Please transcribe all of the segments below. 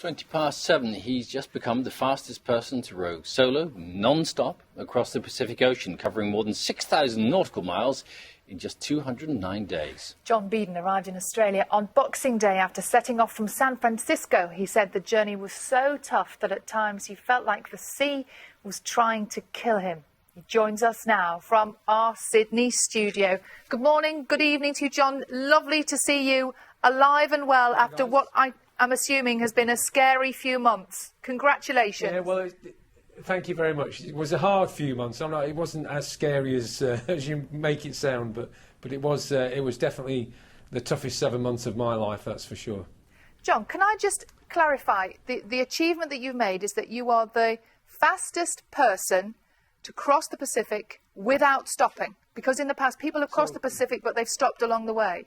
7:20. He's just become the fastest person to row solo, non-stop, across the Pacific Ocean, covering more than 6,000 nautical miles in just 209 days. John Beeden arrived in Australia on Boxing Day after setting off from San Francisco. He said the journey was so tough that at times he felt like the sea was trying to kill him. He joins us now from our Sydney studio. Good morning, good evening to you, John. Lovely to see you alive and well after what I'm assuming has been a scary few months. Congratulations. Yeah, well, thank you very much. It was a hard few months. It wasn't as scary as you make it sound, but it was definitely the toughest 7 months of my life, that's for sure. John, can I just clarify, the achievement that you've made is that you are the fastest person to cross the Pacific without stopping, because in the past people have crossed the Pacific but they've stopped along the way.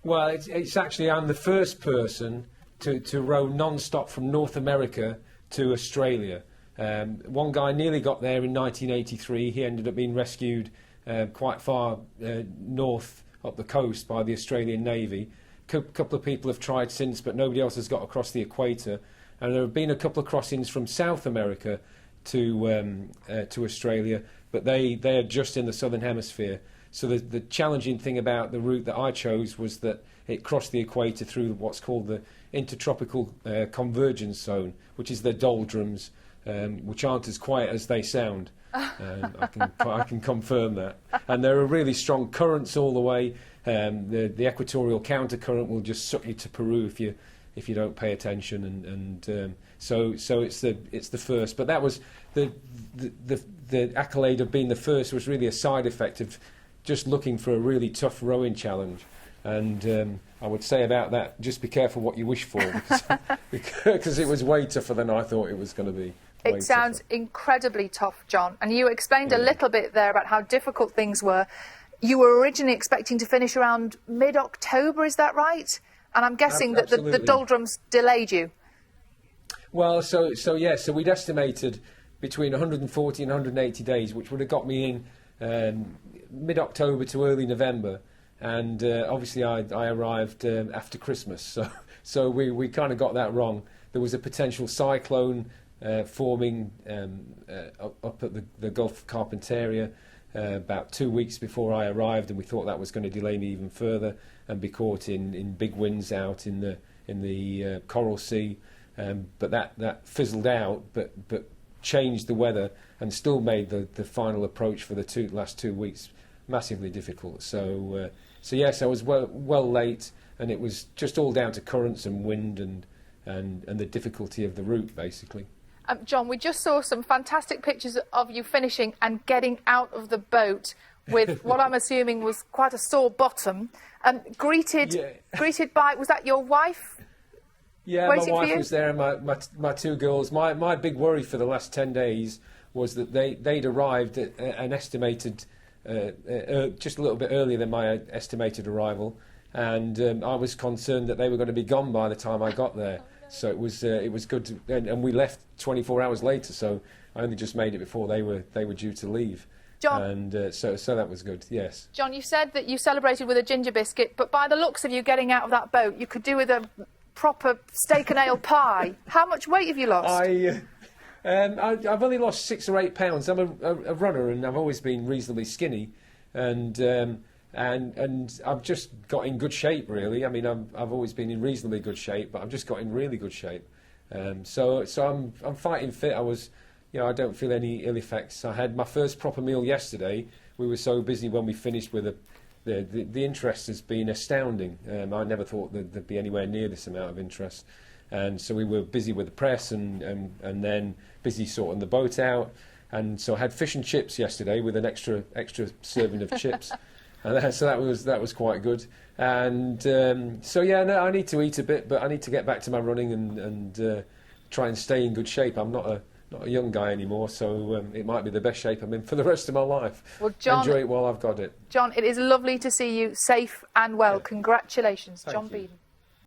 Well, it's actually, I'm the first person to row non-stop from North America to Australia. One guy nearly got there in 1983. He ended up being rescued quite far north up the coast by the Australian Navy. A couple of people have tried since, but nobody else has got across the equator. And there have been a couple of crossings from South America to Australia, but they are just in the southern hemisphere. So the challenging thing about the route that I chose was that it crossed the equator through what's called the intertropical convergence zone, which is the doldrums, which aren't as quiet as they sound. I can confirm that. And there are really strong currents all the way. The equatorial countercurrent will just suck you to Peru if you don't pay attention, and so it's the first. But that was the accolade of being the first was really a side effect of just looking for a really tough rowing challenge. And I would say about that, just be careful what you wish for, because it was way tougher than I thought it was going to be. It sounds incredibly tough, John. And you explained a little bit there about how difficult things were. You were originally expecting to finish around mid-October, is that right? And I'm guessing that the doldrums delayed you. Well, so we'd estimated between 140 and 180 days, which would have got me in mid-October to early November. And obviously I arrived after Christmas, so we kind of got that wrong. There was a potential cyclone forming up at the Gulf of Carpentaria about 2 weeks before I arrived, and we thought that was going to delay me even further and be caught in big winds out in the Coral Sea. But that fizzled out, but changed the weather and still made the final approach for the last 2 weeks massively difficult. So yes, I was well late, and it was just all down to currents and wind and the difficulty of the route, basically. John, we just saw some fantastic pictures of you finishing and getting out of the boat with what I'm assuming was quite a sore bottom. Greeted by, was that your wife? Yeah, my wife was there, and my two girls. My big worry for the last 10 days was that they'd arrived at an estimated, just a little bit earlier than my estimated arrival, and I was concerned that they were going to be gone by the time I got there. So it was good, and we left 24 hours later. So I only just made it before they were due to leave. John, and so that was good. Yes. John, you said that you celebrated with a ginger biscuit, but by the looks of you getting out of that boat, you could do with a proper steak and ale pie. How much weight have you lost? I've only lost 6 or 8 pounds. I'm a runner, and I've always been reasonably skinny, and I've just got in good shape, really. I mean, I've always been in reasonably good shape, but I've just got in really good shape. So I'm fighting fit. I don't feel any ill effects. I had my first proper meal yesterday. We were so busy when we finished with the interest has been astounding. I never thought that there'd be anywhere near this amount of interest. And so we were busy with the press and then busy sorting the boat out. And so I had fish and chips yesterday with an extra serving of chips. And so that was quite good. And I need to eat a bit, but I need to get back to my running and try and stay in good shape. I'm not a young guy anymore, so it might be the best shape I'm in for the rest of my life. Well, John, enjoy it while I've got it. John, it is lovely to see you safe and well. Yeah. Congratulations, Thank John you. Beeden.